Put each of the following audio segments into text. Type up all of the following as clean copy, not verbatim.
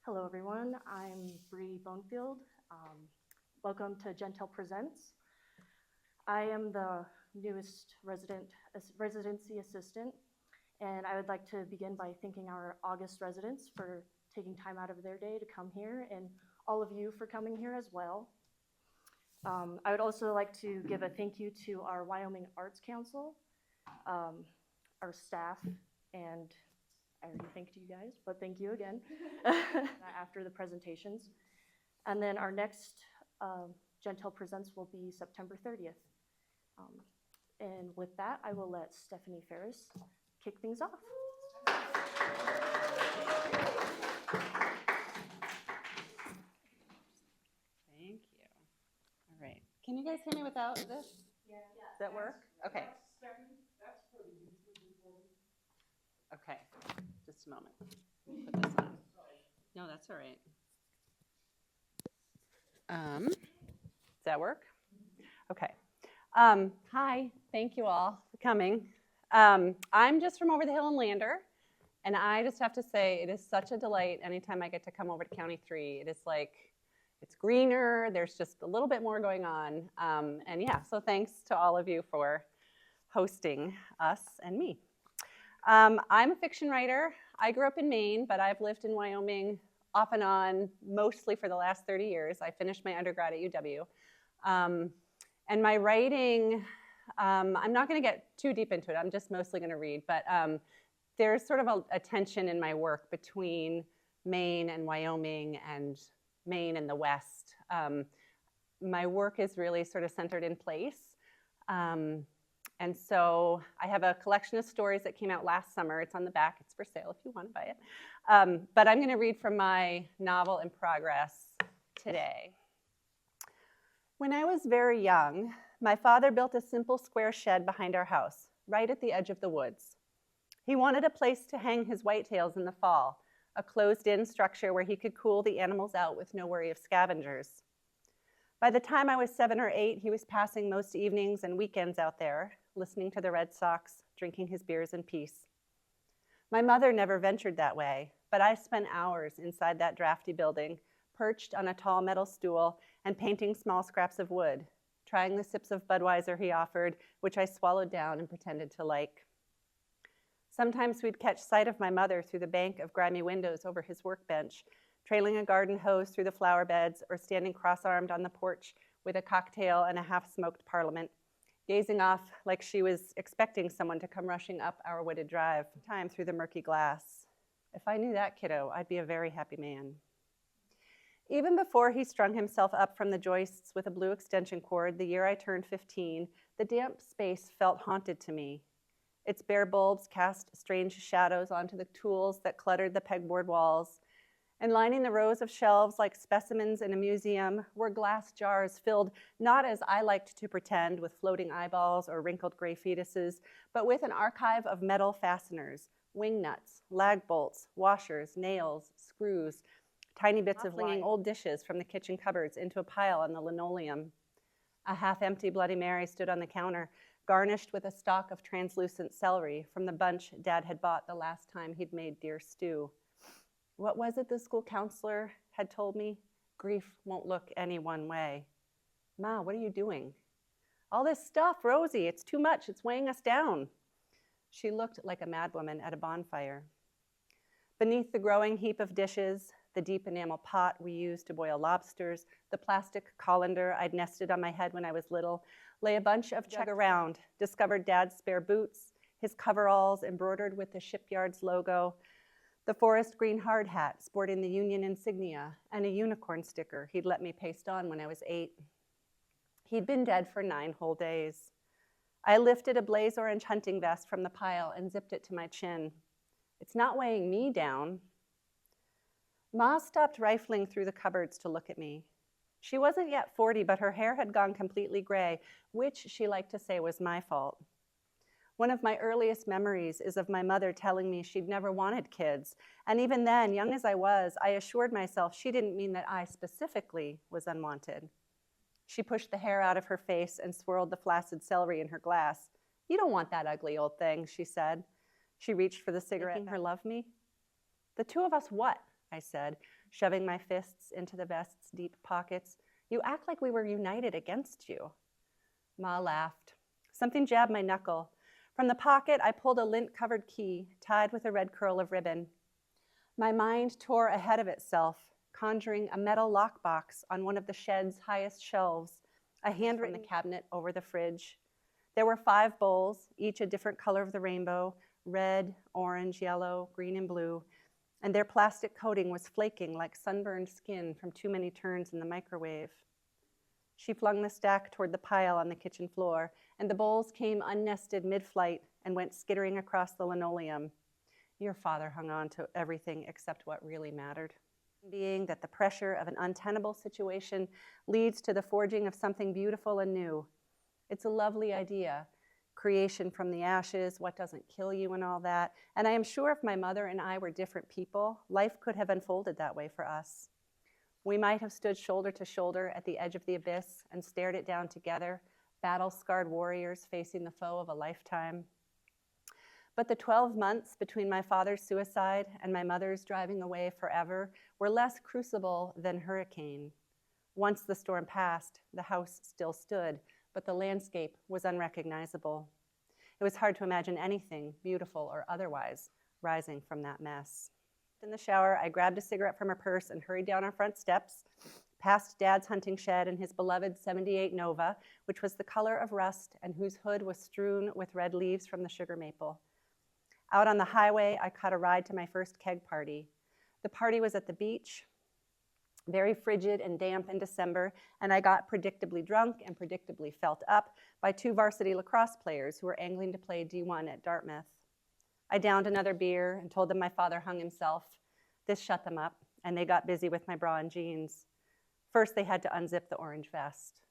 Hello, everyone. I'm Bree Bonefield. Welcome to Jentel Presents. I am the newest residency assistant, and I would like to begin by thanking our August residents for taking time out of their day to come here, and all of you for coming here as well. I would also like to give a thank you to our Wyoming Arts Council, our staff, and I already thanked you guys, but thank you again after the presentations. And then our next Jentel Presents will be September 30th. And with that, I will let Stephanie Ferris kick things off. Thank you. All right. Can you guys hear me without this? Yeah. Does that work? Okay. Okay. Just a moment. Put this on. No, that's all right. Does that work? Okay. Hi. Thank you all for coming. I'm just from over the hill in Lander, and I just have to say it is such a delight anytime I get to come over to County 3. It is like, it's greener, there's just a little bit more going on. And yeah, so thanks to all of you for hosting us and me. I'm a fiction writer. I grew up in Maine, but I've lived in Wyoming off and on mostly for the last 30 years. I finished my undergrad at UW. And my writing, I'm not going to get too deep into it. I'm just mostly going to read. But there's sort of a tension in my work between Maine and Wyoming and Maine and the West. My work is really sort of centered in place. And so I have a collection of stories that came out last summer. It's on the back. It's for sale if you want to buy it. But I'm going to read from my novel in progress today. When I was very young, my father built a simple square shed behind our house, right at the edge of the woods. He wanted a place to hang his whitetails in the fall, a closed-in structure where he could cool the animals out with no worry of scavengers. By the time I was 7 or 8, he was passing most evenings and weekends out there, listening to the Red Sox, drinking his beers in peace. My mother never ventured that way, but I spent hours inside that drafty building, perched on a tall metal stool and painting small scraps of wood, trying the sips of Budweiser he offered, which I swallowed down and pretended to like. Sometimes we'd catch sight of my mother through the bank of grimy windows over his workbench, trailing a garden hose through the flower beds or standing cross-armed on the porch with a cocktail and a half-smoked parliament, gazing off like she was expecting someone to come rushing up our wooded drive, time through the murky glass. If I knew that kiddo, I'd be a very happy man. Even before he strung himself up from the joists with a blue extension cord the year I turned 15, the damp space felt haunted to me. Its bare bulbs cast strange shadows onto the tools that cluttered the pegboard walls, and lining the rows of shelves like specimens in a museum were glass jars filled not as I liked to pretend with floating eyeballs or wrinkled gray fetuses, but with an archive of metal fasteners, wing nuts, lag bolts, washers, nails, screws, tiny bits of flinging old dishes from the kitchen cupboards into a pile on the linoleum. A half-empty Bloody Mary stood on the counter, garnished with a stalk of translucent celery from the bunch Dad had bought the last time he'd made deer stew. What was it the school counselor had told me? Grief won't look any one way. Ma, what are you doing? All this stuff, Rosie, it's too much. It's weighing us down. She looked like a madwoman at a bonfire. Beneath the growing heap of dishes, the deep enamel pot we used to boil lobsters, the plastic colander I'd nested on my head when I was little, lay a bunch of check around, discovered Dad's spare boots, his coveralls embroidered with the shipyard's logo, the forest green hard hat sporting the Union insignia, and a unicorn sticker he'd let me paste on when I was 8. He'd been dead for 9 whole days. I lifted a blaze orange hunting vest from the pile and zipped it to my chin. It's not weighing me down. Ma stopped rifling through the cupboards to look at me. She wasn't yet 40, but her hair had gone completely gray, which she liked to say was my fault. One of my earliest memories is of my mother telling me she'd never wanted kids. And even then, young as I was, I assured myself she didn't mean that I specifically was unwanted. She pushed the hair out of her face and swirled the flaccid celery in her glass. "You don't want that ugly old thing," she said. She reached for the cigarette. Making her love me? "The two of us what?" I said. shoving my fists into the vest's deep pockets. You act like we were united against you. Ma laughed. Something jabbed my knuckle. From the pocket, I pulled a lint-covered key tied with a red curl of ribbon. My mind tore ahead of itself, conjuring a metal lockbox on one of the shed's highest shelves, a handwritten cabinet over the fridge. There were 5 bowls, each a different color of the rainbow, red, orange, yellow, green, and blue, and their plastic coating was flaking like sunburned skin from too many turns in the microwave. She flung the stack toward the pile on the kitchen floor, and the bowls came unnested mid-flight and went skittering across the linoleum. Your father hung on to everything except what really mattered. Being that the pressure of an untenable situation leads to the forging of something beautiful and new. It's a lovely idea. Creation from the ashes, what doesn't kill you and all that. And I am sure if my mother and I were different people, life could have unfolded that way for us. We might have stood shoulder to shoulder at the edge of the abyss and stared it down together, battle-scarred warriors facing the foe of a lifetime. But the 12 months between my father's suicide and my mother's driving away forever were less crucible than hurricane. Once the storm passed, the house still stood, but the landscape was unrecognizable. It was hard to imagine anything, beautiful or otherwise, rising from that mess. In the shower, I grabbed a cigarette from her purse and hurried down our front steps, past Dad's hunting shed and his beloved '78 Nova, which was the color of rust and whose hood was strewn with red leaves from the sugar maple. Out on the highway, I caught a ride to my first keg party. The party was at the beach, very frigid and damp in December, and I got predictably drunk and predictably felt up by 2 varsity lacrosse players who were angling to play D1 at Dartmouth. I downed another beer and told them my father hung himself. This shut them up, and they got busy with my bra and jeans. First, they had to unzip the orange vest.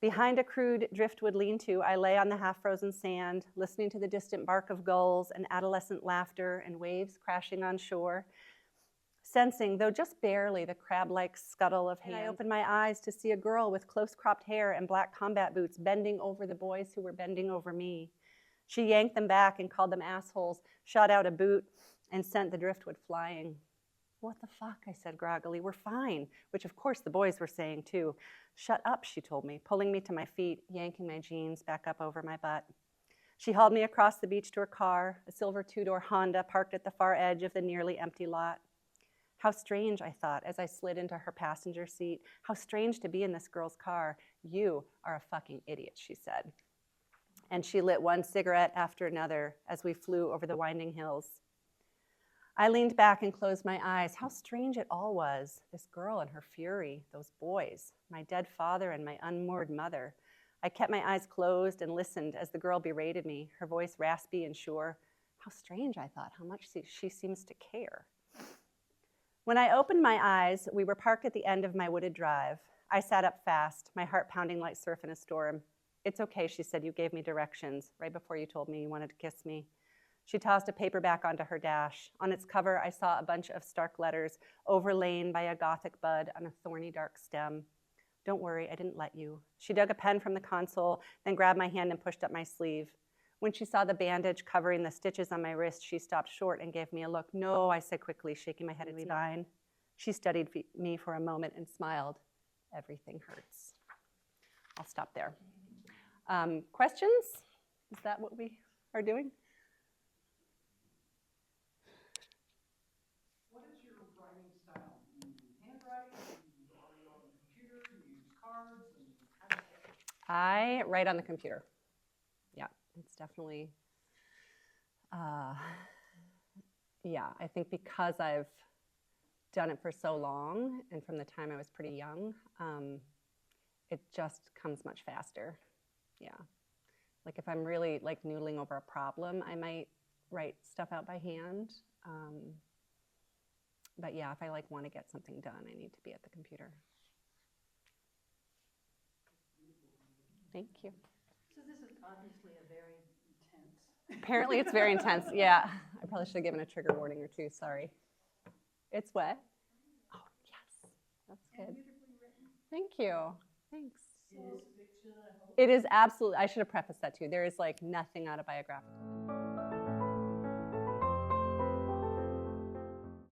Behind a crude driftwood lean-to, I lay on the half-frozen sand, listening to the distant bark of gulls and adolescent laughter and waves crashing on shore, sensing, though just barely, the crab-like scuttle of hands. And I opened my eyes to see a girl with close-cropped hair and black combat boots bending over the boys who were bending over me. She yanked them back and called them assholes, shot out a boot, and sent the driftwood flying. What the fuck, I said groggily, we're fine, which of course the boys were saying too. Shut up, she told me, pulling me to my feet, yanking my jeans back up over my butt. She hauled me across the beach to her car, a silver 2-door Honda parked at the far edge of the nearly empty lot. How strange, I thought, as I slid into her passenger seat. How strange to be in this girl's car. You are a fucking idiot, she said. And she lit one cigarette after another as we flew over the winding hills. I leaned back and closed my eyes. How strange it all was. This girl and her fury, those boys, my dead father and my unmoored mother. I kept my eyes closed and listened as the girl berated me, her voice raspy and sure. How strange, I thought, how much she seems to care. When I opened my eyes, we were parked at the end of my wooded drive. I sat up fast, my heart pounding like surf in a storm. It's okay, she said, you gave me directions right before you told me you wanted to kiss me. She tossed a paperback onto her dash. On its cover, I saw a bunch of stark letters overlain by a Gothic bud on a thorny dark stem. Don't worry, I didn't let you. She dug a pen from the console, then grabbed my hand and pushed up my sleeve. When she saw the bandage covering the stitches on my wrist, she stopped short and gave me a look. No, I said quickly, shaking my head at Divine. She studied me for a moment and smiled. Everything hurts. I'll stop there. Questions? Is that what we are doing? What is your writing style? Do you handwrite? Are you on the computer? Do you use cards? And how does that work? I write on the computer. Yeah, it's definitely, yeah, I think because I've done it for so long and from the time I was pretty young, it just comes much faster. Yeah. Like if I'm really like noodling over a problem, I might write stuff out by hand. But yeah, if I like want to get something done, I need to be at the computer. Thank you. So this is obviously a very intense. Apparently it's very intense. Yeah, I probably should have given a trigger warning or two, sorry. It's what? Oh, yes, that's good. And beautifully written. Thank you, thanks. It is fiction, I hope. It is absolutely, I should have prefaced that too. There is like nothing autobiographical.